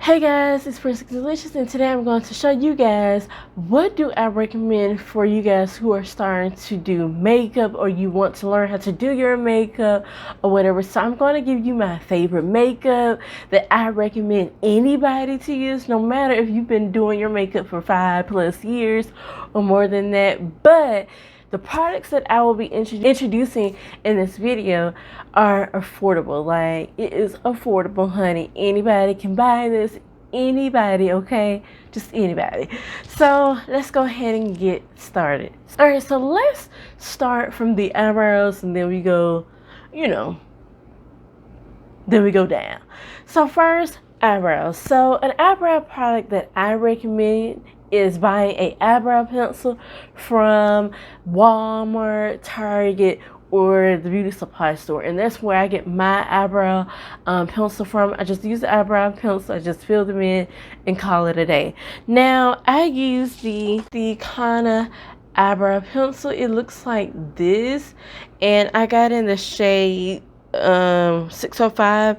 Hey guys, it's PrincessLexiseLicious, and today I'm going to show you guys what do I recommend for you guys who are starting to do makeup or you want to learn how to do your makeup or whatever. So I'm going to give you my favorite makeup that I recommend anybody to use, no matter if you've been doing your makeup for 5+ years or more than that. But the products that I will be introducing in this video are affordable. Like, it is affordable, honey. Anybody can buy this. Anybody, okay? Just anybody. So let's go ahead and get started. All right, so let's start from the eyebrows, and then we go, then we go down. So first, eyebrows. So an eyebrow product that I recommend is buying a eyebrow pencil from Walmart, Target, or the beauty supply store, and that's where I get my eyebrow pencil from. I just use the eyebrow pencil, I just fill them in and call it a day. Now I use the Kana eyebrow pencil. It looks like this, and I got in the shade 605.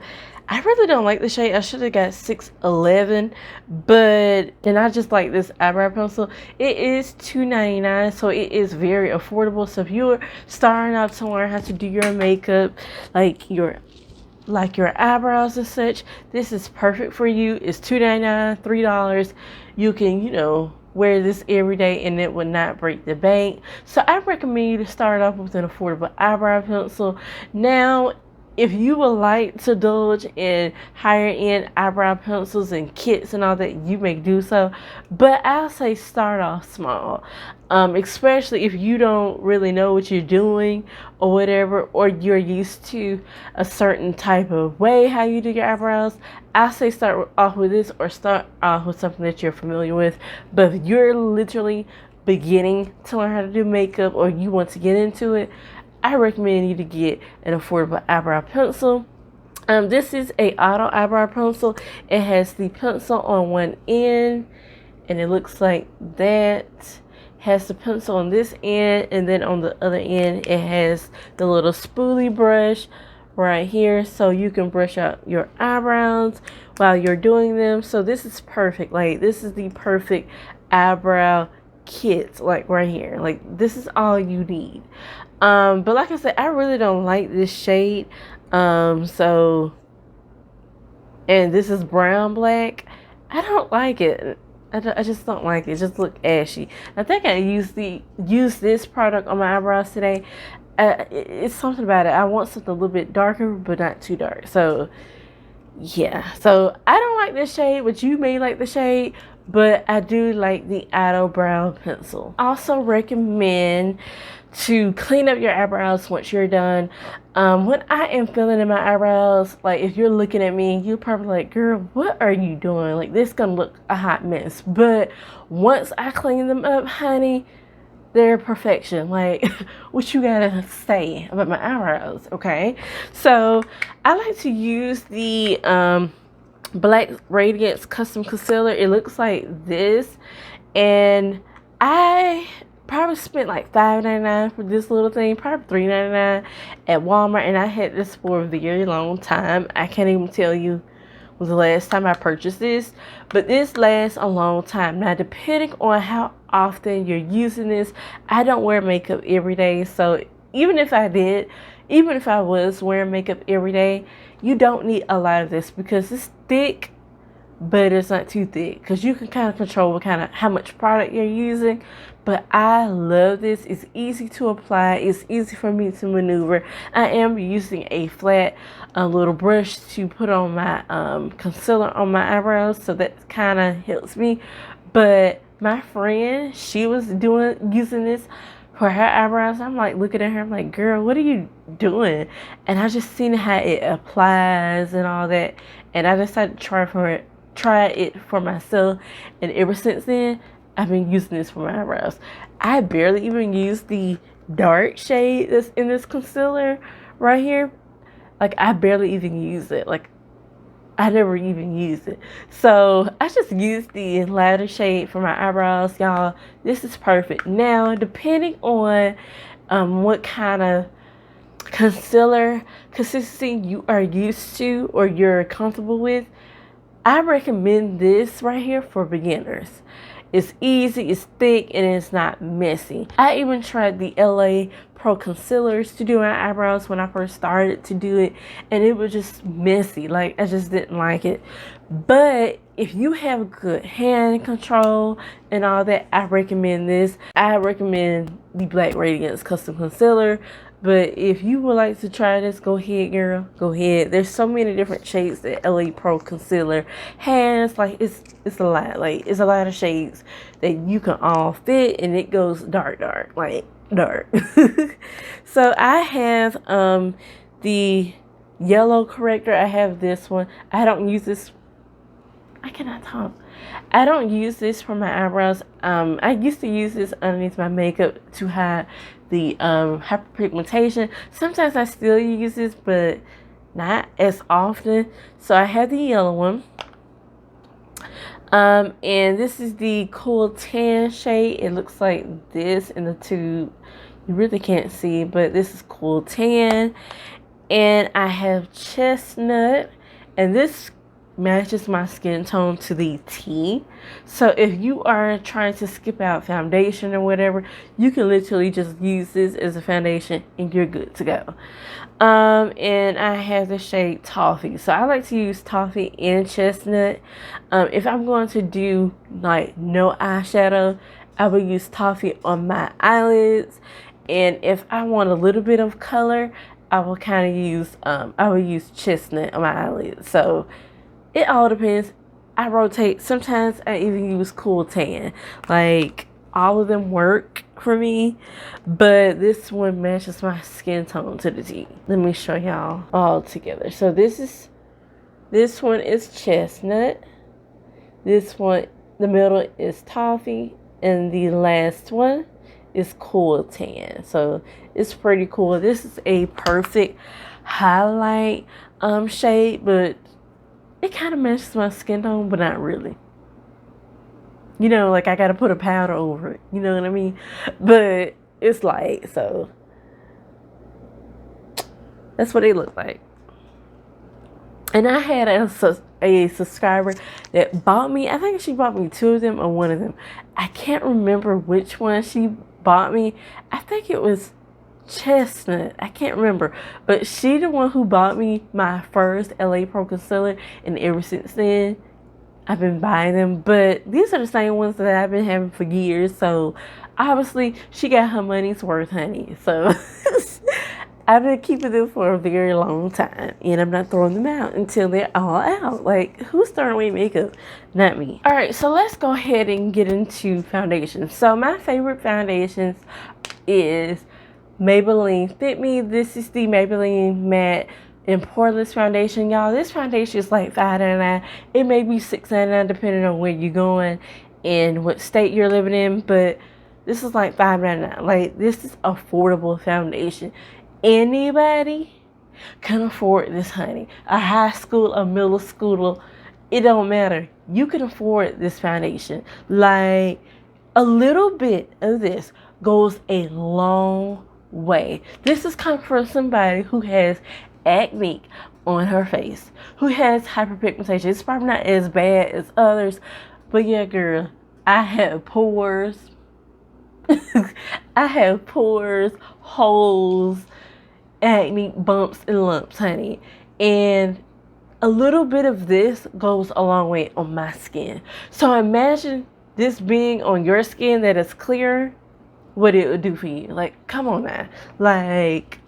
I really don't like the shade. I should have got 611, but then I just like this eyebrow pencil. It is $2.99, so it is very affordable. So if you're starting out to learn how to do your makeup, like your eyebrows and such, this is perfect for you. It's $2.99, $3. You can, wear this every day and it would not break the bank. So I recommend you to start off with an affordable eyebrow pencil. Now, if you would like to indulge in higher end eyebrow pencils and kits and all that, you may do so. But I'll say start off small, especially if you don't really know what you're doing or whatever, or you're used to a certain type of way how you do your eyebrows. I say start off with this, or start off with something that you're familiar with. But if you're literally beginning to learn how to do makeup, or you want to get into it, I recommend you to get an affordable eyebrow pencil. This is a auto eyebrow pencil. It has the pencil on one end, and it looks like that. Has the pencil on this end, and then on the other end it has the little spoolie brush right here, so you can brush out your eyebrows while you're doing them. So this is perfect. Like, this is the perfect eyebrow kit, like right here. Like, this is all you need. But like I said, I really don't like this shade. And this is brown black. I don't like it. I just don't like it. It just look ashy. I think I used this product on my eyebrows today. It's something about it. I want something a little bit darker, but not too dark. So yeah. So I don't like this shade, but you may like the shade. But I do like the Auto Brow Pencil. Also recommend to clean up your eyebrows once you're done. When I am filling in my eyebrows, like, if you're looking at me, you're probably like, girl, what are you doing? Like, this gonna look a hot mess. But once I clean them up, honey, they're perfection. Like, what you gotta say about my eyebrows, okay? So I like to use the Black Radiance Custom Concealer. It looks like this, and I probably spent like $5.99 for this little thing, probably $3.99 at Walmart, and I had this for a very long time. I can't even tell you was the last time I purchased this, but this lasts a long time. Now, depending on how often you're using this, I don't wear makeup every day, so even if I was wearing makeup every day, you don't need a lot of this because it's thick, but it's not too thick, because you can kind of control how much product you're using. But I love this. It's easy to apply. It's easy for me to maneuver. I am using a flat little brush to put on my concealer on my eyebrows, so that kind of helps me. But my friend, she was using this for her eyebrows. I'm like looking at her, I'm like, girl, what are you doing? And I just seen how it applies and all that, and I decided to try it for myself. And ever since then, I've been using this for my eyebrows. I barely even use the dark shade that's in this concealer right here. Like, I barely even use it. Like, I never even used it. So I just used the lighter shade for my eyebrows, y'all. This is perfect. Now, depending on what kind of concealer consistency you are used to or you're comfortable with, I recommend this right here for beginners. It's easy, it's thick, and it's not messy. I even tried the LA Pro Concealers to do my eyebrows when I first started to do it, and it was just messy. Like, I just didn't like it. But if you have good hand control and all that, I recommend this. I recommend the Black Radiance Custom Concealer. But if you would like to try this, go ahead, girl. Go ahead. There's so many different shades that LA Pro Concealer has. Like, it's a lot. Like, it's a lot of shades that you can all fit, and it goes dark, like dark. So I have the yellow corrector. I have this one. I don't use this. I cannot talk. I don't use this for my eyebrows. I used to use this underneath my makeup to hide the hyperpigmentation. Sometimes I still use this, but not as often. So I have the yellow one. And this is the Cool Tan shade. It looks like this in the tube. You really can't see, but this is Cool Tan. And I have Chestnut, and this matches my skin tone to the T. So if you are trying to skip out foundation or whatever, you can literally just use this as a foundation and you're good to go. And I have the shade Toffee. So I like to use Toffee and Chestnut. If I'm going to do like no eyeshadow, I will use Toffee on my eyelids. And if I want a little bit of color, I will kind of use I will use Chestnut on my eyelids. So it all depends. I rotate. Sometimes I even use Cool Tan. Like, all of them work for me, but this one matches my skin tone to the T. Let me show y'all all together. So this one is Chestnut. This one, the middle is Toffee, and the last one is Cool Tan. So it's pretty cool. This is a perfect highlight shade, but it kind of matches my skin tone, but not really. You know, like I gotta put a powder over it. You know what I mean? But it's light, so that's what they look like. And I had a subscriber that bought me, I think she bought me 2 of them or 1 of them. I can't remember which one she bought me. I think it was Chestnut. I can't remember, but she the one who bought me my first LA Pro Concealer, and ever since then I've been buying them. But these are the same ones that I've been having for years, so obviously she got her money's worth, honey. So I've been keeping them for a very long time, and I'm not throwing them out until they're all out. Like, who's throwing away makeup? Not me. All right, so let's go ahead and get into foundations. So my favorite foundations is Maybelline Fit Me. This is the Maybelline Matte and Poreless foundation, y'all. This foundation is like $5.99. It may be $6.99 depending on where you're going and what state you're living in, but this is like $5.99. Like, this is affordable foundation. Anybody can afford this, honey. A high school, a middle schooler, it don't matter. You can afford this foundation. Like, a little bit of this goes a long way. This is coming from somebody who has acne on her face, who has hyperpigmentation. It's probably not as bad as others, but yeah, girl, I have pores. I have pores, holes, acne, bumps, and lumps, honey. And a little bit of this goes a long way on my skin. So imagine this being on your skin that is clear, what it would do for you. Like, come on now. Like,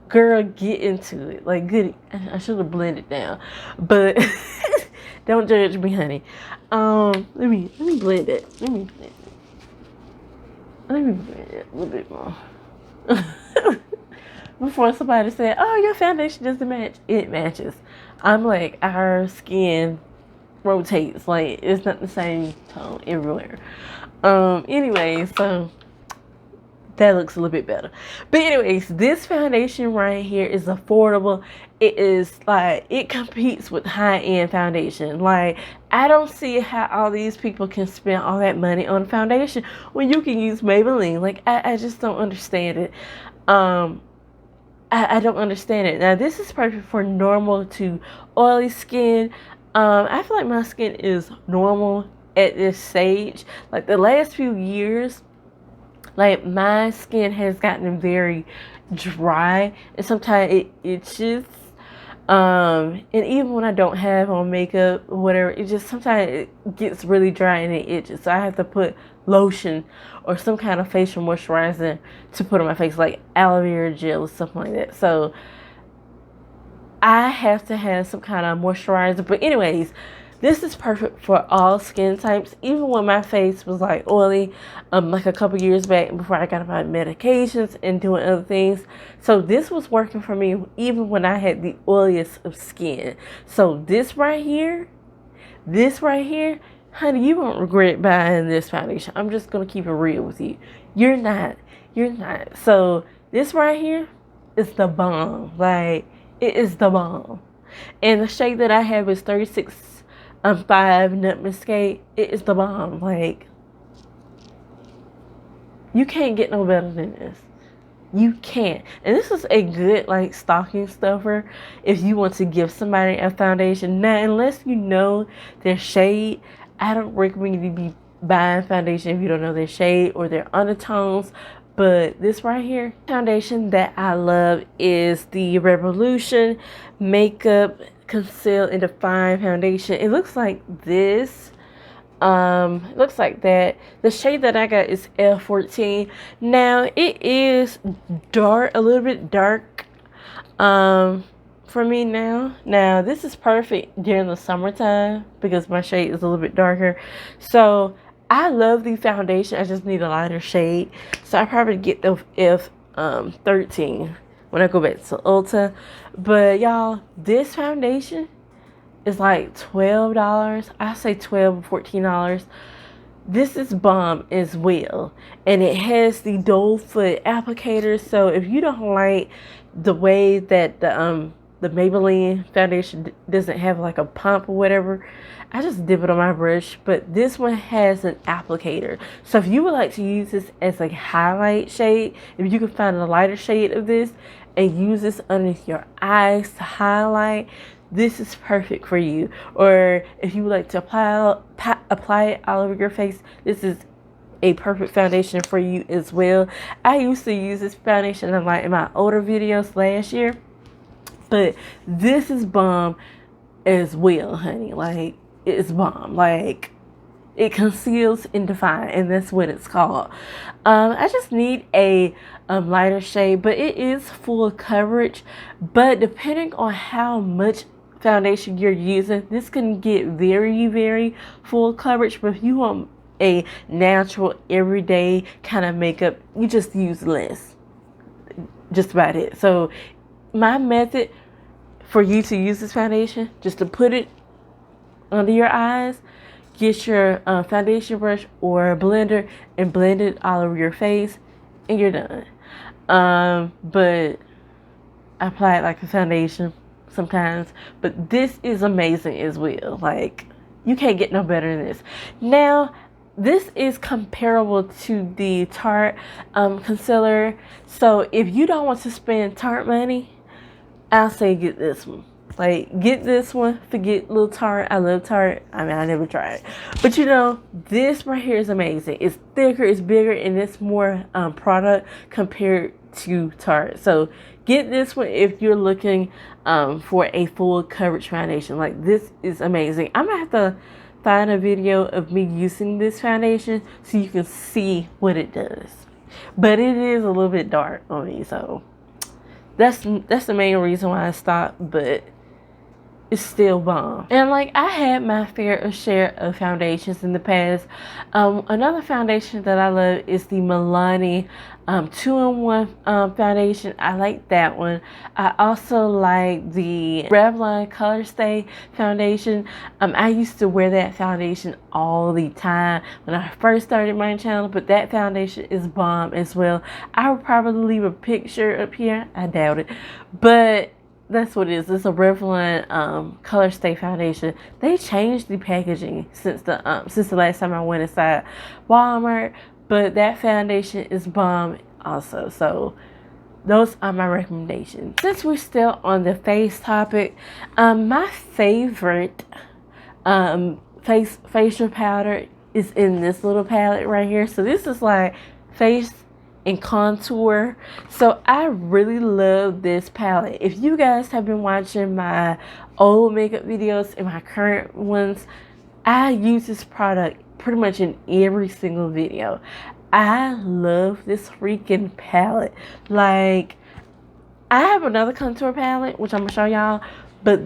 girl, get into it. Like, goody. I should have blended down, but don't judge me, honey. Let me blend it. Let me blend it a little bit more. Before somebody said, "Oh, your foundation doesn't match," it matches. I'm like, our skin rotates. Like, it's not the same tone everywhere. Anyway, so that looks a little bit better. But anyways, this foundation right here is affordable. It is like, it competes with high-end foundation. Like, I don't see how all these people can spend all that money on foundation when you can use Maybelline. Like, I just don't understand it. I don't understand it. Now, this is perfect for normal to oily skin. I feel like my skin is normal at this stage. Like the last few years, like my skin has gotten very dry and sometimes it itches. And even when I don't have on makeup or whatever, it just sometimes it gets really dry and it itches. So I have to put lotion or some kind of facial moisturizer to put on my face, like Lavalier gel or something like that. So I have to have some kind of moisturizer. But anyways, this is perfect for all skin types. Even when my face was like oily, like a couple years back before I got my medications and doing other things. So this was working for me even when I had the oiliest of skin. So this right here, honey, you won't regret buying this foundation. I'm just going to keep it real with you. You're not. So this right here is the bomb. Like, it is the bomb. And the shade that I have is 36.5 Nut Muscade. It is the bomb. Like, you can't get no better than this. You can't. And this is a good, like, stocking stuffer if you want to give somebody a foundation. Now, unless you know their shade, I don't recommend you be buying foundation if you don't know their shade or their undertones. But this right here, foundation that I love is the Revolution Makeup Conceal and Define Foundation. It looks like this. It looks like that. The shade that I got is F14. Now it is dark, a little bit dark for me now. Now this is perfect during the summertime because my shade is a little bit darker. So I love the foundation. I just need a lighter shade. So I probably get the F13 when I go back to Ulta. But y'all, this foundation is like $12. I say $12 or $14. This is bomb as well. And it has the doe foot applicator. So if you don't like the way that the Maybelline foundation doesn't have like a pump or whatever, I just dip it on my brush. But this one has an applicator. So if you would like to use this as a highlight shade, if you can find a lighter shade of this and use this underneath your eyes to highlight, this is perfect for you. Or if you would like to apply it all over your face, this is a perfect foundation for you as well. I used to use this foundation in my older videos last year, but this is bomb as well, honey. Like, it's bomb. Like, it conceals and defines, and that's what it's called. I just need a lighter shade, but it is full coverage. But depending on how much foundation you're using, this can get very, very full coverage. But if you want a natural, everyday kind of makeup, you just use less. Just about it. So my method for you to use this foundation, just to put it under your eyes, get your foundation brush or blender and blend it all over your face, and you're done. But I apply it like a foundation sometimes, but this is amazing as well. Like, you can't get no better than this. Now, this is comparable to the Tarte concealer. So if you don't want to spend Tarte money, I'll say get this one. Like, get this one. Forget little Tarte. I love Tarte. I mean, I never tried. But you know, this right here is amazing. It's thicker, it's bigger, and it's more product compared to Tarte. So get this one if you're looking for a full coverage foundation. Like, this is amazing. I'm gonna have to find a video of me using this foundation so you can see what it does. But it is a little bit dark on me, so that's the main reason why I stopped. But it's still bomb. And like, I had my fair share of foundations in the past. Another foundation that I love is the Milani 2-in-1 foundation. I like that one. I also like the Revlon Color Stay foundation. I used to wear that foundation all the time when I first started my channel, but that foundation is bomb as well. I will probably leave a picture up here. I doubt it, but that's what it is. It's a Revlon Color Stay foundation. They changed the packaging since the last time I went inside Walmart, but that foundation is bomb also. So those are my recommendations. Since we're still on the face topic, my favorite facial powder is in this little palette right here. So this is like face and contour. So I really love this palette. If you guys have been watching my old makeup videos and my current ones, I use this product pretty much in every single video. I love this freaking palette. Like, I have another contour palette, which I'm gonna show y'all, but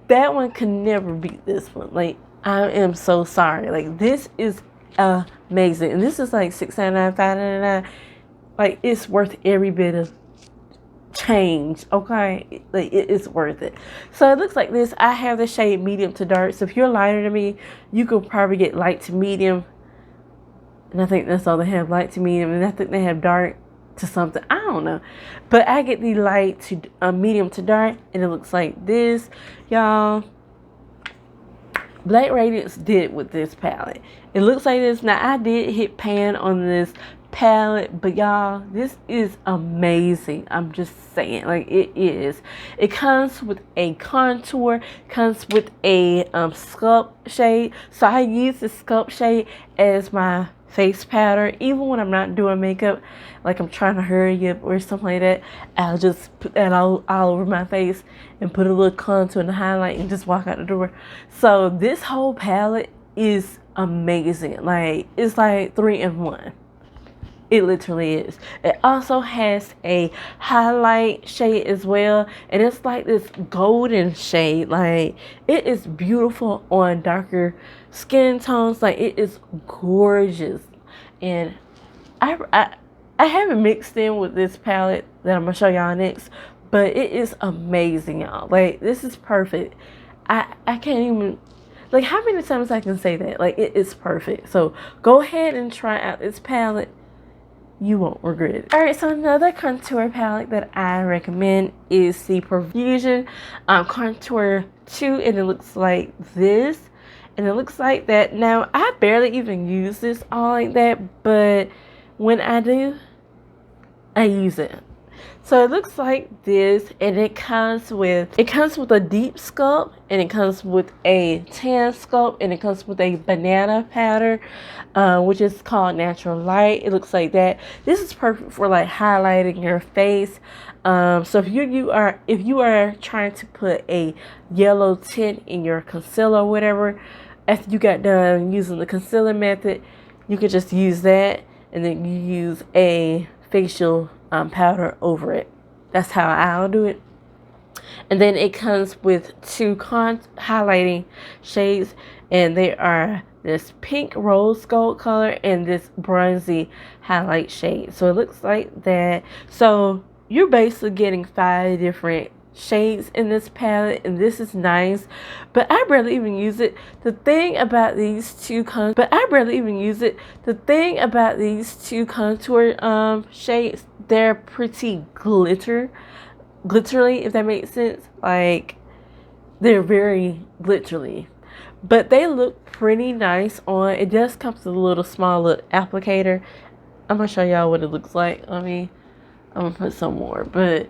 that one can never beat this one. Like, I am so sorry. Like, this is amazing. And this is like $6.99, $5.99. Like, it's worth every bit of change, okay? Like, it is worth it. So it looks like this. I have the shade medium to dark. So if you're lighter than me, you could probably get light to medium. And I think that's all they have, light to medium. And I think they have dark to something. I don't know. But I get the light to medium to dark. And it looks like this, y'all. Black Radiance did with this palette. It looks like this. Now, I did hit pan on this palette, but y'all, this is amazing. I'm just saying, like, it is. It comes with a contour, comes with a sculpt shade. So I use the sculpt shade as my face powder, even when I'm not doing makeup, like I'm trying to hurry up or something like that. I'll just put that all over my face and put a little contour and highlight and just walk out the door. So this whole palette is amazing. Like, it's like 3-in-1. It literally is. It also has a highlight shade as well, and it's like this golden shade. Like, it is beautiful on darker skin tones. Like, it is gorgeous. And I haven't mixed in with this palette that I'm gonna show y'all next, but it is amazing, y'all. Like, this is perfect. I can't even, like, how many times I can say that? Like, it is perfect. So go ahead and try out this palette. You won't regret it. Alright, so another contour palette that I recommend is the Profusion Contour 2, and it looks like this. And it looks like that. Now, I barely even use this all like that, but when I do, I use it. So it looks like this, and it comes with a deep sculpt, and it comes with a tan sculpt, and it comes with a banana powder, which is called Natural Light. It looks like that. This is perfect for like highlighting your face. So if you are trying to put a yellow tint in your concealer or whatever, after you got done using the concealer method, you could just use that, and then you use a facial powder over it. That's how I'll do it. And then it comes with 2 highlighting shades, and they are this pink rose gold color and this bronzy highlight shade. So it looks like that. So you're basically getting 5 different shades in this palette, and this is nice, but I barely even use it. The thing about these two contour shades, they're pretty glittery, if that makes sense. Like, they're very glittery, but they look pretty nice on. It does come with a little small little applicator. I'm gonna show y'all what it looks like. I'm gonna put some more, but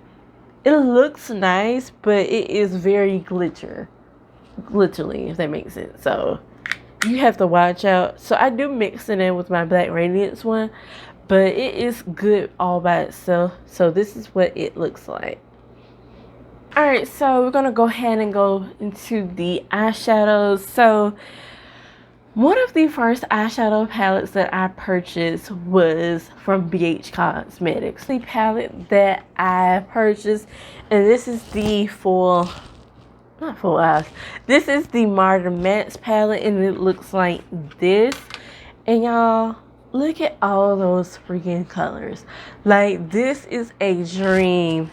it looks nice, but it is very glittery, if that makes sense. So you have to watch out. So I do mix it in with my Black Radiance one, but it is good all by itself. So this is what it looks like. Alright, so we're going to go ahead and go into the eyeshadows. So one of the first eyeshadow palettes that I purchased was from BH Cosmetics. The palette that I purchased, and this is the not full eyes. This is the Modern Mattes palette, and it looks like this. And y'all, look at all those freaking colors. Like, this is a dream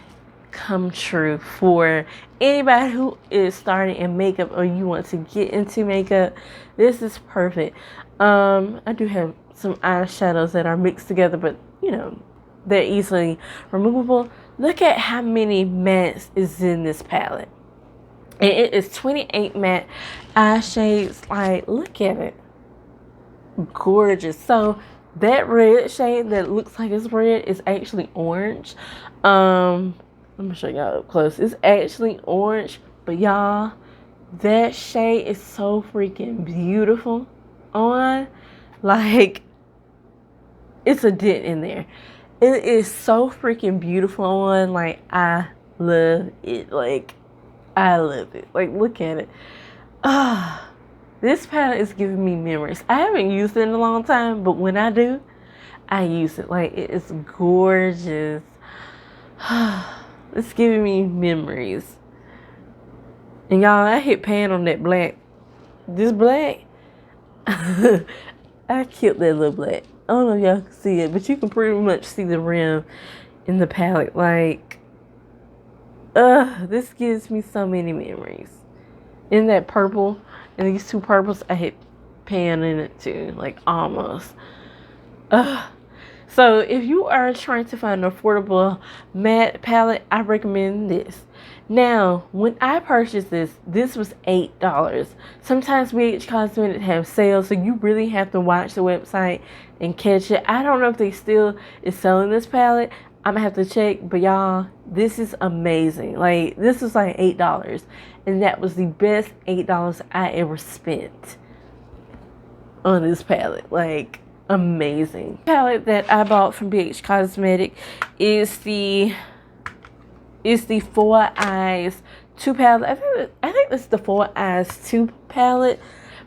come true for anybody who is starting in makeup or you want to get into makeup. This is perfect. I do have some eyeshadows that are mixed together, but you know, they're easily removable. Look at how many mattes is in this palette, and it is 28 matte eye shades. Like, look at it, gorgeous. So that red shade that looks like it's red is actually orange. I'm gonna show y'all up close. It's actually orange, but y'all, that shade is so freaking beautiful on. Like, it's a dent in there. It is so freaking beautiful on. Like, I love it. Like, I love it. Like, look at it. This palette is giving me memories. I haven't used it in a long time, but when I do, I use it. Like, it is gorgeous. It's giving me memories. And y'all, I hit pan on that black. This black, I killed that little black. I don't know if y'all can see it, but you can pretty much see the rim in the palette. Like, this gives me so many memories. In that purple, and these two purples, I hit pan in it too, like almost. So if you are trying to find an affordable matte palette, I recommend this. Now, when I purchased this was $8. Sometimes BH Cosmetics have sales, so you really have to watch the website and catch it. I don't know if they still is selling this palette. I'm gonna have to check, but y'all, this is amazing. Like, this was like $8, and that was the best $8 I ever spent on this palette. Like, amazing. The palette that I bought from BH Cosmetics is the 4 Eyes 2 palette. I think this is the 4 Eyes 2 palette,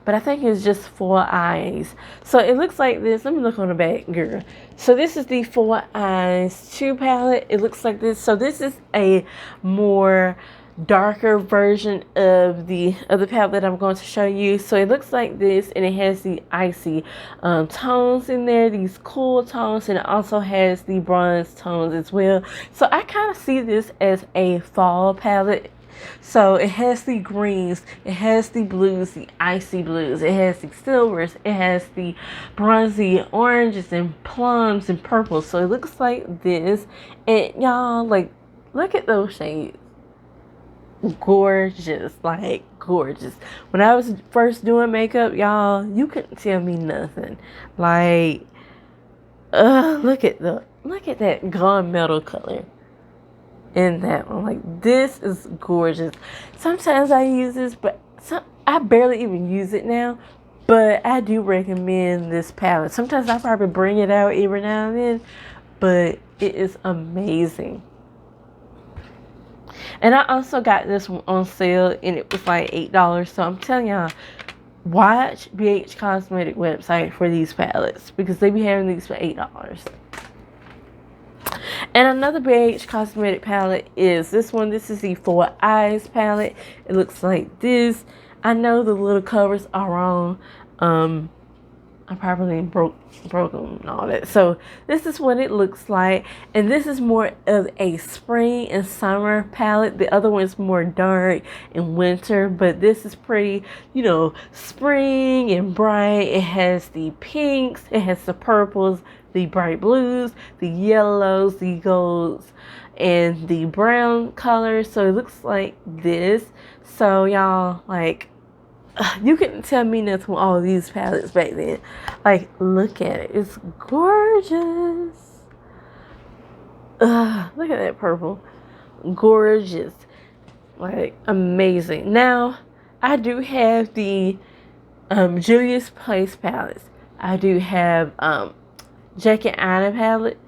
but I think it's just 4 Eyes. So it looks like this. Let me look on the back, girl. So this is the 4 Eyes 2 palette. It looks like this. So this is a more darker version of the other palette that I'm going to show you. So it looks like this, and it has the icy tones in there, these cool tones, and it also has the bronze tones as well. So I kind of see this as a fall palette. So it has the greens, it has the blues, the icy blues, it has the silvers, it has the bronzy oranges and plums and purples. So it looks like this, and y'all, like, look at those shades. Gorgeous, like gorgeous. When I was first doing makeup, y'all, you couldn't tell me nothing. Like, look at that gunmetal color in that one. Like, this is gorgeous. Sometimes I use this, but I barely even use it now. But I do recommend this palette. Sometimes I probably bring it out every now and then, but it is amazing. And I also got this one on sale, and it was like $8. So I'm telling y'all, watch BH Cosmetics website for these palettes, because they be having these for $8. And another BH Cosmetics palette is this one. This is the 4 Eyes palette. It looks like this. I know the little covers are wrong. I probably broke them and all that. So this is what it looks like, and this is more of a spring and summer palette. The other one is more dark and winter, but this is pretty, you know, spring and bright. It has the pinks, it has the purples, the bright blues, the yellows, the golds, and the brown colors. So it looks like this. So y'all, like, you couldn't tell me nothing with all these palettes back then. Like, look at it. It's gorgeous. Look at that purple. Gorgeous. Like, amazing. Now, I do have the Julia's Place palettes. I do have Jackie Aina palette.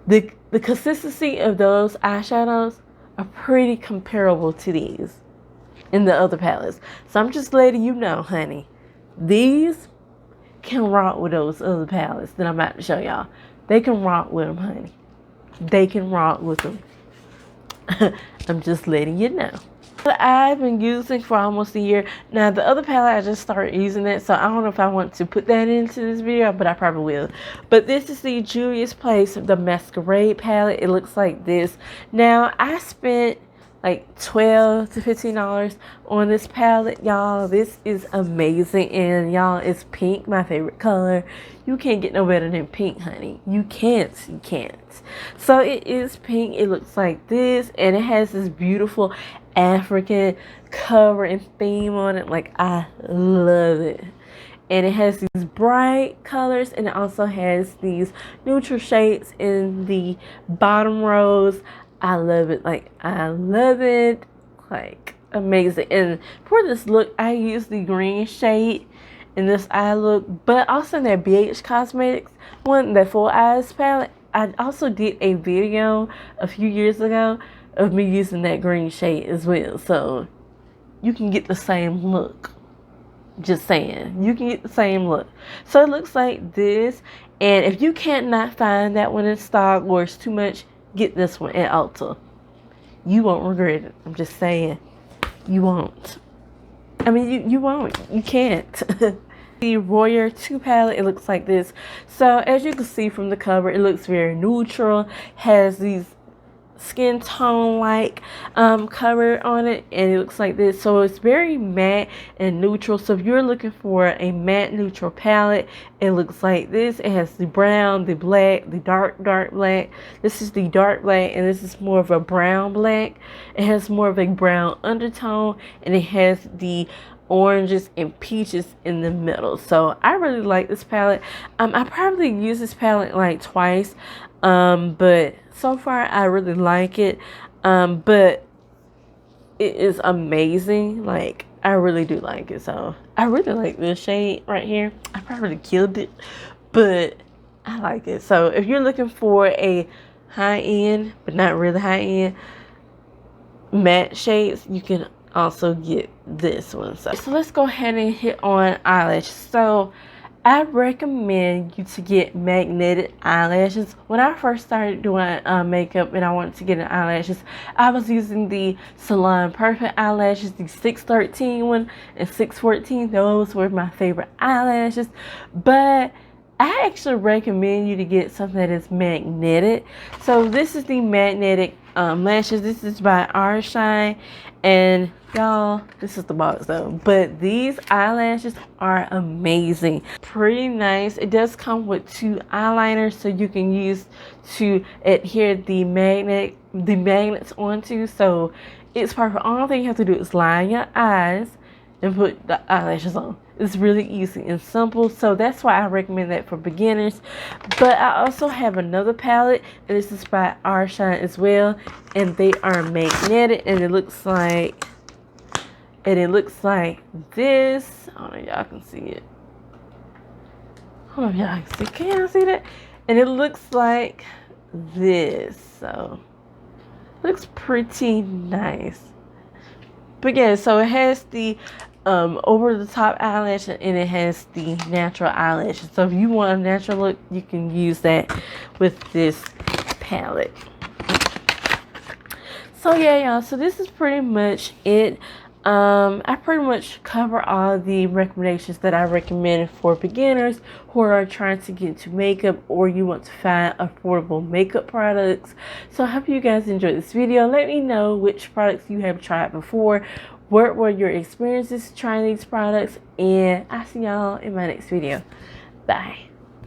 The consistency of those eyeshadows are pretty comparable to these in the other palettes. So I'm just letting you know, honey, these can rock with those other palettes that I'm about to show y'all. They can rock with them, honey. They can rock with them. I'm just letting you know. I've been using for almost a year. Now, the other palette, I just started using it, so I don't know if I want to put that into this video, but I probably will. But this is the Julia's Place, the Masquerade palette. It looks like this. Now, I spent like $12 to $15 on this palette, y'all. This is amazing, and y'all, it's pink, my favorite color. You can't get no better than pink, honey. You can't. So it is pink. It looks like this, and it has this beautiful African cover and theme on it. Like, I love it. And it has these bright colors, and it also has these neutral shades in the bottom rows. I love it. Like, I love it. Like, amazing. And for this look, I use the green shade in this eye look, but also in that BH Cosmetics one, that Full Eyes palette. I also did a video a few years ago of me using that green shade as well, so you can get the same look. Just saying, you can get the same look. So it looks like this, and if you can't not find that one in stock or it's too much, get this one at Ulta. You won't regret it. I'm just saying, you won't. I mean, you won't. You can't. The Royer 2 palette, it looks like this. So as you can see from the cover, it looks very neutral, has these skin tone like cover on it, and it looks like this. So it's very matte and neutral. So if you're looking for a matte neutral palette, it looks like this. It has the brown, the black, the dark black. This is the dark black, and this is more of a brown black. It has more of a brown undertone, and it has the oranges and peaches in the middle. So I really like this palette. I probably use this palette like twice, but so far I really like it. But it is amazing. Like, I really do like it. So I really like this shade right here. I probably killed it, but I like it. So if you're looking for a high-end but not really high-end matte shades, you can also get this one. So let's go ahead and hit on eyelashes. So I recommend you to get magnetic eyelashes. When I first started doing makeup and I wanted to get an eyelashes, I was using the Salon Perfect eyelashes, the 613 one and 614. Those were my favorite eyelashes. But I actually recommend you to get something that is magnetic. So this is the magnetic lashes. This is by Our Shine, and y'all, this is the box though, but these eyelashes are amazing, pretty nice. It does come with 2 eyeliners, so you can use to adhere the magnets onto. So it's perfect. All thing you have to do is line your eyes and put the eyelashes on. It's really easy and simple, so that's why I recommend that for beginners. But I also have another palette, and this is by Our Shine as well, and they are magnetic, and it looks like this. I don't know if y'all can see it. I don't know if y'all can see. Can y'all see that? And it looks like this. So it looks pretty nice. But yeah, so it has the over the top eyelash, and it has the natural eyelashes. So if you want a natural look, you can use that with this palette. So yeah, y'all, so this is pretty much it. I pretty much cover all the recommendations that I recommended for beginners who are trying to get into makeup, or you want to find affordable makeup products. So I hope you guys enjoyed this video. Let me know which products you have tried before. What were your experiences trying these products? And I'll see y'all in my next video. Bye.